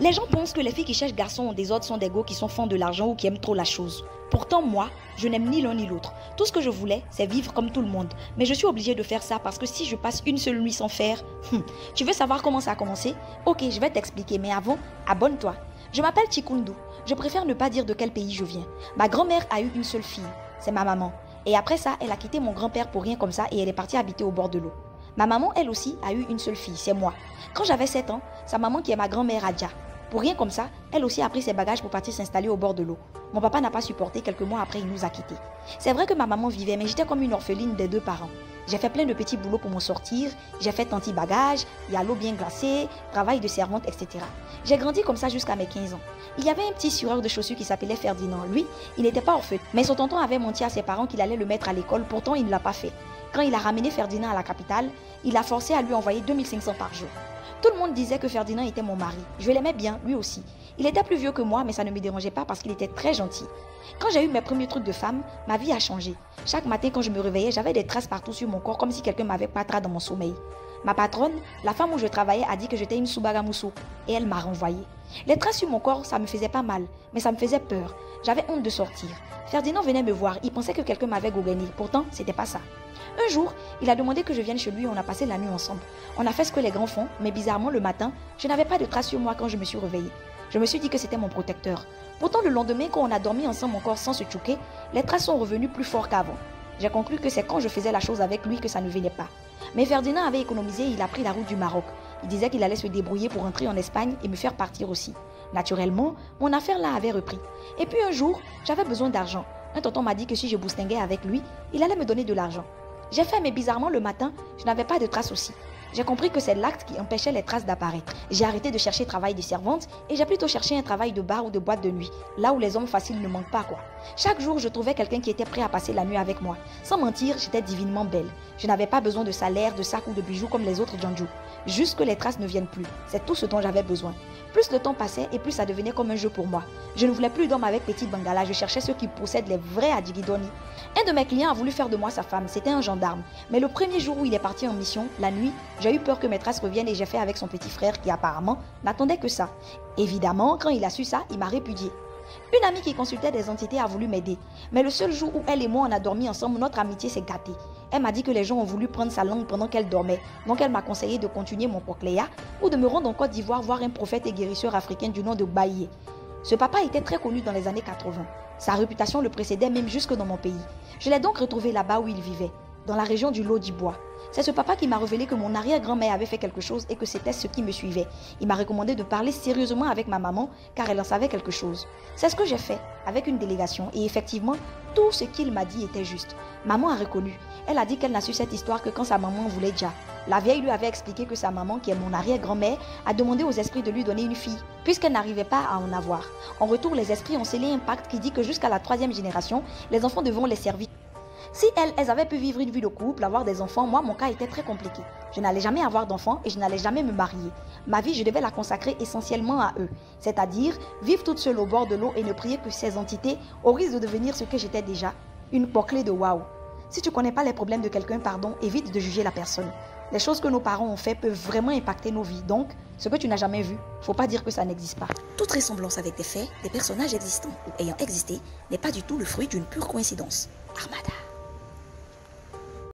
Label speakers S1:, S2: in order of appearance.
S1: Les gens pensent que les filles qui cherchent garçons ou des autres sont des gars qui sont fans de l'argent ou qui aiment trop la chose. Pourtant, moi, je n'aime ni l'un ni l'autre. Tout ce que je voulais, c'est vivre comme tout le monde. Mais je suis obligée de faire ça parce que si je passe une seule nuit sans faire... Tu veux savoir comment ça a commencé? Ok, je vais t'expliquer, mais avant, abonne-toi. Je m'appelle Chikundu. Je préfère ne pas dire de quel pays je viens. Ma grand-mère a eu une seule fille, c'est ma maman. Et après ça, elle a quitté mon grand-père pour rien comme ça et elle est partie habiter au bord de l'eau. Ma maman, elle aussi, a eu une seule fille, c'est moi. Quand j'avais 7 ans, sa maman qui est ma grand-mère Adja. Pour rien comme ça, elle aussi a pris ses bagages pour partir s'installer au bord de l'eau. Mon papa n'a pas supporté, quelques mois après, il nous a quittés. C'est vrai que ma maman vivait, mais j'étais comme une orpheline des 2 parents. J'ai fait plein de petits boulots pour m'en sortir, j'ai fait anti-bagages, il y a l'eau bien glacée, travail de servante, etc. J'ai grandi comme ça jusqu'à mes 15 ans. Il y avait un petit sureur de chaussures qui s'appelait Ferdinand. Lui, il n'était pas orphelin, mais son tonton avait menti à ses parents qu'il allait le mettre à l'école, pourtant il ne l'a pas fait. Quand il a ramené Ferdinand à la capitale, il a forcé à lui envoyer 2500 par jour. Tout le monde disait que Ferdinand était mon mari. Je l'aimais bien, lui aussi. Il était plus vieux que moi, mais ça ne me dérangeait pas parce qu'il était très gentil. Quand j'ai eu mes premiers trucs de femme, ma vie a changé. Chaque matin, quand je me réveillais, j'avais des traces partout sur mon corps, comme si quelqu'un m'avait patré dans mon sommeil. Ma patronne, la femme où je travaillais, a dit que j'étais une Subagamusu et elle m'a renvoyée. Les traces sur mon corps, ça me faisait pas mal, mais ça me faisait peur. J'avais honte de sortir. Ferdinand venait me voir, il pensait que quelqu'un m'avait gouverné. Pourtant, c'était pas ça. Un jour, il a demandé que je vienne chez lui et on a passé la nuit ensemble. On a fait ce que les grands font, mais bizarrement, le matin, je n'avais pas de traces sur moi quand je me suis réveillée. Je me suis dit que c'était mon protecteur. Pourtant, le lendemain, quand on a dormi ensemble encore sans se choquer, les traces sont revenues plus fortes qu'avant. J'ai conclu que c'est quand je faisais la chose avec lui que ça ne venait pas. Mais Ferdinand avait économisé et il a pris la route du Maroc. Il disait qu'il allait se débrouiller pour rentrer en Espagne et me faire partir aussi. Naturellement, mon affaire là avait repris. Et puis un jour, j'avais besoin d'argent. Un tonton m'a dit que si je boustinguais avec lui, il allait me donner de l'argent. J'ai fait, mais bizarrement, le matin, je n'avais pas de traces aussi. J'ai compris que c'est l'acte qui empêchait les traces d'apparaître. J'ai arrêté de chercher travail de servante et j'ai plutôt cherché un travail de bar ou de boîte de nuit, là où les hommes faciles ne manquent pas quoi. Chaque jour, je trouvais quelqu'un qui était prêt à passer la nuit avec moi. Sans mentir, j'étais divinement belle. Je n'avais pas besoin de salaire, de sac ou de bijoux comme les autres Janju. Juste que les traces ne viennent plus. C'est tout ce dont j'avais besoin. Plus le temps passait et plus ça devenait comme un jeu pour moi. Je ne voulais plus d'hommes avec petite bangala, je cherchais ceux qui possèdent les vrais Adigidoni. Un de mes clients a voulu faire de moi sa femme, c'était un gendarme. Mais le premier jour où il est parti en mission, la nuit, j'ai eu peur que mes traces reviennent et j'ai fait avec son petit frère qui apparemment n'attendait que ça. Évidemment, quand il a su ça, il m'a répudié. Une amie qui consultait des entités a voulu m'aider. Mais le seul jour où elle et moi on a dormi ensemble, notre amitié s'est gâtée. Elle m'a dit que les gens ont voulu prendre sa langue pendant qu'elle dormait. Donc elle m'a conseillé de continuer mon Pocléa ou de me rendre en Côte d'Ivoire voir un prophète et guérisseur africain du nom de Baye. Ce papa était très connu dans les années 80. Sa réputation le précédait même jusque dans mon pays. Je l'ai donc retrouvé là-bas où il vivait, dans la région du Lodibois. C'est ce papa qui m'a révélé que mon arrière-grand-mère avait fait quelque chose et que c'était ce qui me suivait. Il m'a recommandé de parler sérieusement avec ma maman car elle en savait quelque chose. C'est ce que j'ai fait avec une délégation et effectivement, tout ce qu'il m'a dit était juste. Maman a reconnu. Elle a dit qu'elle n'a su cette histoire que quand sa maman voulait déjà. La vieille lui avait expliqué que sa maman, qui est mon arrière-grand-mère, a demandé aux esprits de lui donner une fille, puisqu'elle n'arrivait pas à en avoir. En retour, les esprits ont scellé un pacte qui dit que jusqu'à la 3e génération, les enfants devront les servir. Si elles avaient pu vivre une vie de couple, avoir des enfants, moi, mon cas était très compliqué. Je n'allais jamais avoir d'enfants et je n'allais jamais me marier. Ma vie, je devais la consacrer essentiellement à eux. C'est-à-dire, vivre toute seule au bord de l'eau et ne prier que ces entités, au risque de devenir ce que j'étais déjà, une poclée de waouh. Si tu ne connais pas les problèmes de quelqu'un, pardon, évite de juger la personne. Les choses que nos parents ont fait peuvent vraiment impacter nos vies. Donc, ce que tu n'as jamais vu, faut pas dire que ça n'existe pas.
S2: Toute ressemblance avec des faits, des personnages existants ou ayant existé n'est pas du tout le fruit d'une pure coïncidence. Armada.